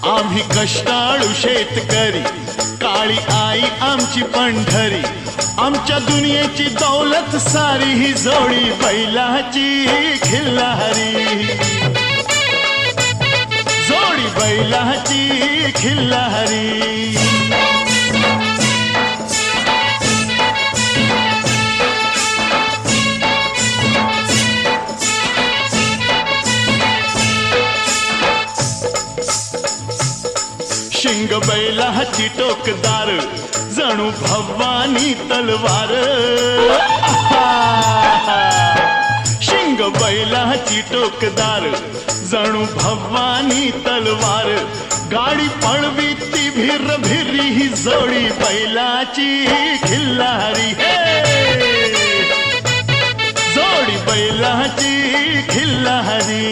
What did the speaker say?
आम्ही कष्टाळू शेतकरी, काळी आई आमची पंढरी, आमच्या दुनियेची दौलत सारी ही जोडी बैलाची खिल्लारी, जोडी बैलाची खिल्लारी। शिंग बैलाची टोकदार, जणू भवानी तलवार। शिंग बैलाची टोकदार, जणू भवानी तलवार, गाडी पळवी ती भिर भिरी ही जोडी बैलाची खिल्लारी, जोडी बैलाची खिल्लारी।